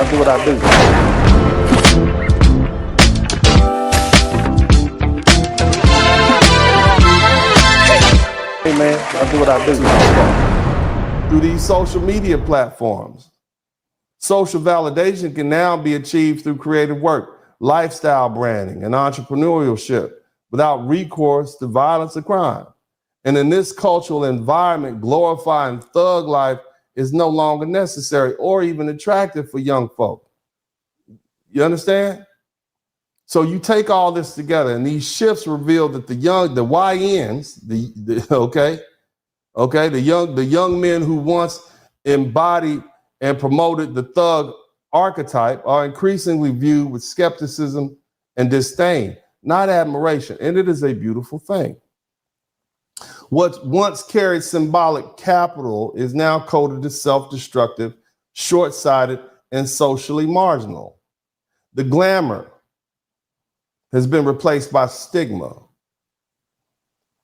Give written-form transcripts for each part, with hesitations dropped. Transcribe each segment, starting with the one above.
I do what I do. Hey man, I do what I do. Through these social media platforms, social validation can now be achieved through creative work, lifestyle branding, and entrepreneurship without recourse to violence or crime. And in this cultural environment, glorifying thug life is no longer necessary or even attractive for young folk. You understand? So you take all this together, and these shifts reveal that the YNs, the young men who once embodied and promoted the thug archetype are increasingly viewed with skepticism and disdain, not admiration. And it is a beautiful thing. What once carried symbolic capital is now coded as self-destructive, short-sighted, and socially marginal. The glamour has been replaced by stigma.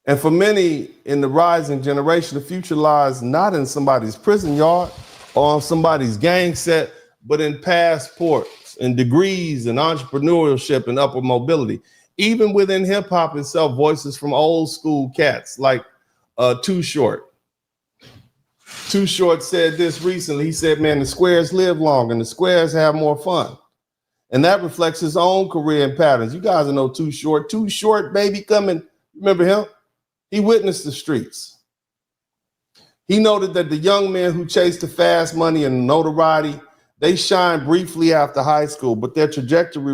And for many in the rising generation, the future lies not in somebody's prison yard or on somebody's gang set, but in passports and degrees and entrepreneurship and upward mobility. Even within hip hop itself, voices from old school cats like Too Short. Too Short said this recently. He said, man, the squares live long and the squares have more fun. And that reflects his own career and patterns. You guys know Too Short. Too Short, baby, coming. Remember him? He witnessed the streets. He noted that the young men who chased the fast money and notoriety, they shine briefly after high school, but their trajectory,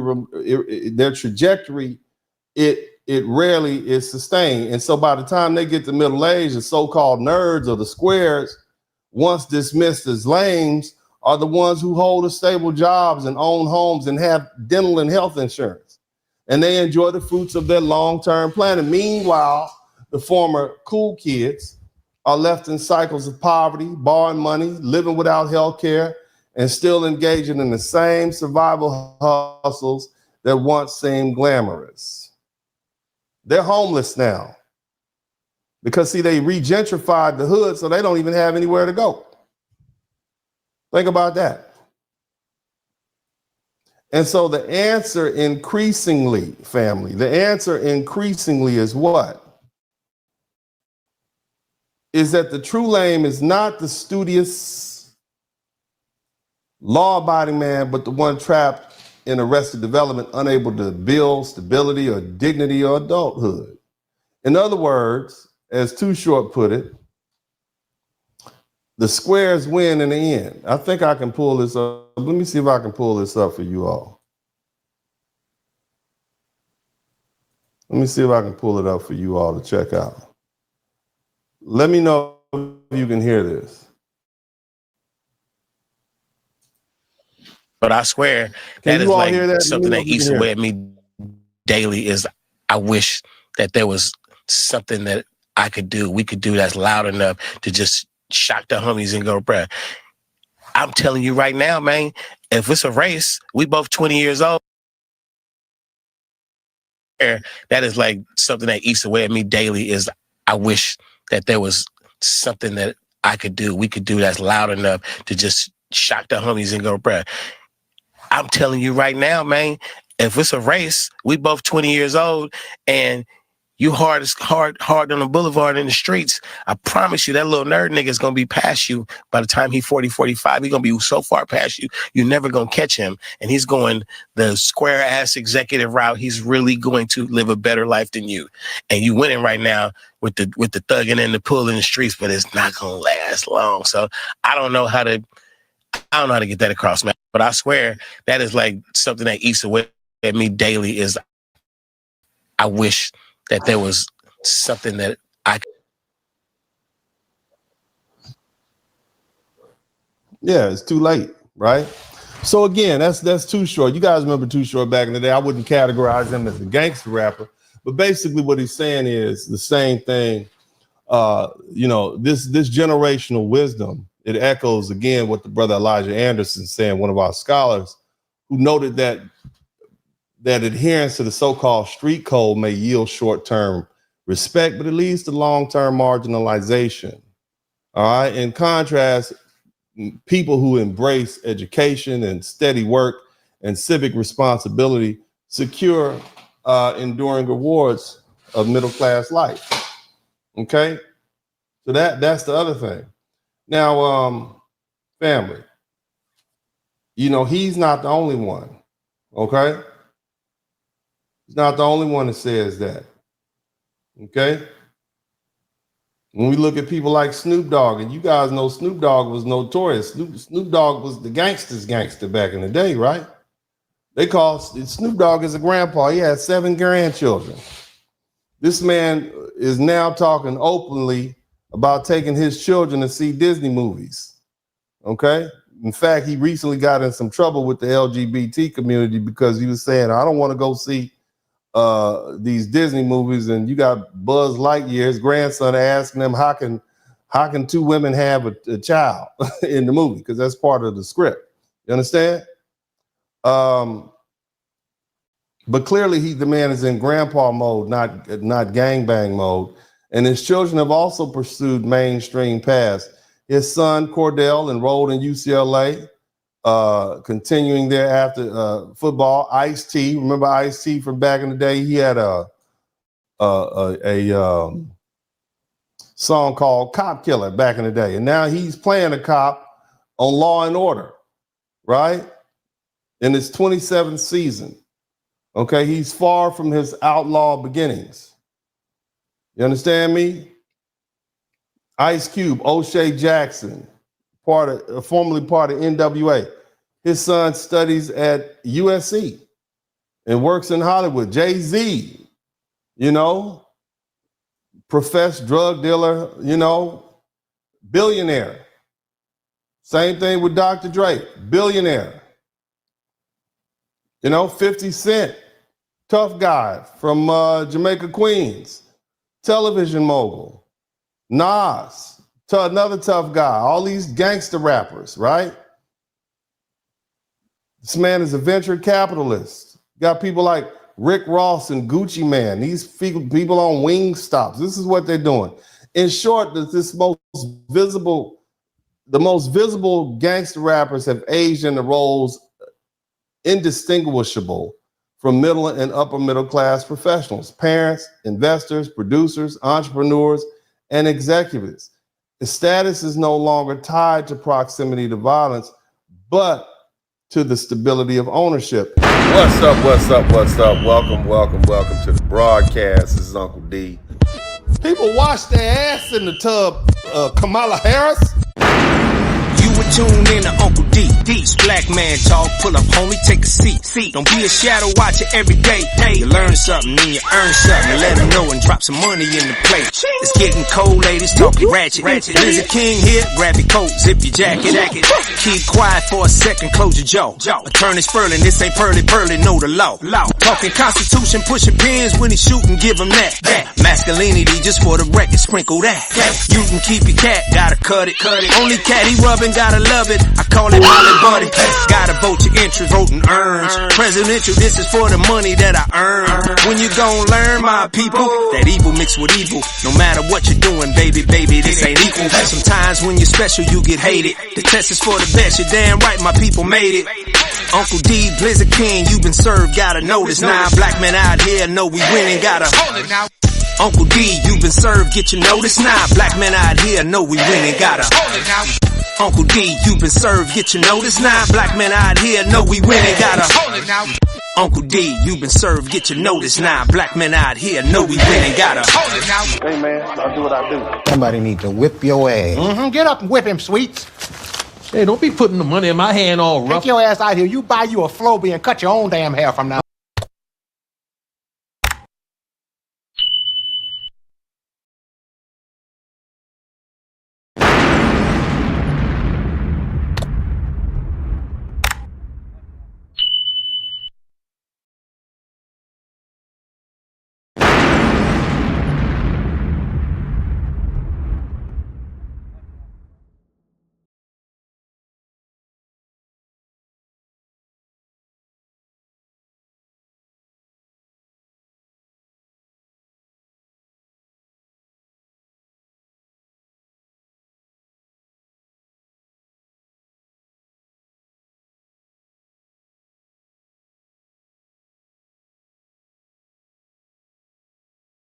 it rarely is sustained. And so by the time they get to middle age, the so-called nerds or the squares, once dismissed as lames, are the ones who hold stable jobs and own homes and have dental and health insurance. And they enjoy the fruits of their long-term planning. Meanwhile, the former cool kids are left in cycles of poverty, borrowing money, living without health care, and still engaging in the same survival hustles that once seemed glamorous. They're homeless now because, see, they regentrified the hood, so they don't even have anywhere to go. Think about that. And so the answer increasingly, family, the answer increasingly is what? Is that the true lame is not the studious, law-abiding man, but the one trapped in arrested development, unable to build stability or dignity or adulthood. In other words, as Too Short put it, the squares win in the end. I think I can pull this up. Let me see if I can pull this up for you all. Let me see if I can pull it up for you all to check out. Let me know if you can hear this. But I swear that is like something that eats away at me daily is I wish that there was something that I could do, we could do that's loud enough to just shock the homies and go, bruh, I'm telling you right now, man, if it's a race, we both 20 years old. That is like something that eats away at me daily is I wish that there was something that I could do, we could do that's loud enough to just shock the homies and go, bruh, I'm telling you right now, man, if it's a race, we both 20 years old and you hard on the boulevard in the streets, I promise you that little nerd nigga is going to be past you by the time he's 40, 45. He's going to be so far past you, you're never going to catch him. And he's going the square ass executive route. He's really going to live a better life than you. And you winning right now with the thugging and the pull in the streets, but it's not going to last long. So I don't know how to get that across, man. But I swear that is like something that eats away at me daily is I wish that there was something that I could. Yeah, it's too late, right? So again, that's Too Short. You guys remember Too Short back in the day. I wouldn't categorize him as a gangster rapper, but basically what he's saying is the same thing. This generational wisdom, it echoes again what the brother Elijah Anderson saying, one of our scholars, who noted that adherence to the so-called street code may yield short-term respect, but it leads to long-term marginalization. All right. In contrast, people who embrace education and steady work and civic responsibility secure enduring rewards of middle-class life. Okay? So that's the other thing. Now, family, you know, he's not the only one. Okay? He's not the only one that says that. Okay? When we look at people like Snoop Dogg, and you guys know Snoop Dogg was notorious. Snoop Dogg was the gangster's gangster back in the day, right? They call Snoop Dogg as a grandpa. He had 7 grandchildren. This man is now talking openly about taking his children to see Disney movies. Okay? In fact, he recently got in some trouble with the LGBT community because he was saying, I don't want to go see these Disney movies, and you got Buzz Lightyear, his grandson, asking him, how can 2 women have a child in the movie? Because that's part of the script. You understand? But clearly the man is in grandpa mode, not gangbang mode. And his children have also pursued mainstream paths. His son, Cordell, enrolled in UCLA, continuing there after football. Ice-T, remember Ice-T from back in the day? He had a song called Cop Killer back in the day. And now he's playing a cop on Law and Order, right? In his 27th season. Okay, he's far from his outlaw beginnings. You understand me? Ice Cube, O'Shea Jackson, formerly part of NWA. His son studies at USC and works in Hollywood. Jay-Z, you know, professed drug dealer, you know, billionaire. Same thing with Dr. Dre, billionaire. You know, 50 Cent, tough guy from Jamaica, Queens, television mogul. Nas, another tough guy. All these gangster rappers, right? This man is a venture capitalist. Got people like Rick Ross and Gucci Man. These people on Wingstops. This is what they're doing. In short, the most visible gangster rappers have aged into roles indistinguishable from middle and upper middle class professionals, parents, investors, producers, entrepreneurs, and executives. The status is no longer tied to proximity to violence, but to the stability of ownership. What's up? Welcome to the broadcast. This is Uncle D. People wash their ass in the tub, Kamala Harris. You were tuned in to Uncle D. D's black man talk. Pull up, homie, take a seat. Don't be a shadow watcher every day. You learn something, then you earn something. And let them know and drop some money in the plate. It's getting cold, ladies, talking ratchet. There's a king here, grab your coat, zip your jacket. Keep quiet for a second, close your jaw. Attorney Spurling, this ain't pearly, know the law. Talking Constitution, pushing pins when he shooting, give him that. Masculinity, just for the record, sprinkle that. You can keep your cat, gotta cut it. Only cat he rubbing, gotta love it. I call it Molly Buddy. Gotta vote your interest, vote and earns. Presidential, this is for the money that I earn. When you gon' learn, my people, that evil mixed with evil. No matter what you're doing, baby, this ain't equal. Sometimes when you're special, you get hated. The test is for the best, you're damn right, my people made it. Uncle D, Blizzard King, you've been served, gotta notice. Now black men out here know we winning, gotta hold it now. Uncle D, you've been served, get your notice. Now black men out here know we winning, gotta hold it now. Uncle D, you've been served, get your notice. Now black men out here know we winning, gotta hold it now. Uncle D, you've been served, get your notice. Now black men out here know we winning, gotta hold it now. Hey man, I'll do what I do. Somebody need to whip your ass. Get up and whip him, Sweets. Hey, don't be putting the money in my hand all rough. Take your ass out here. You buy you a Flowbee and cut your own damn hair from now.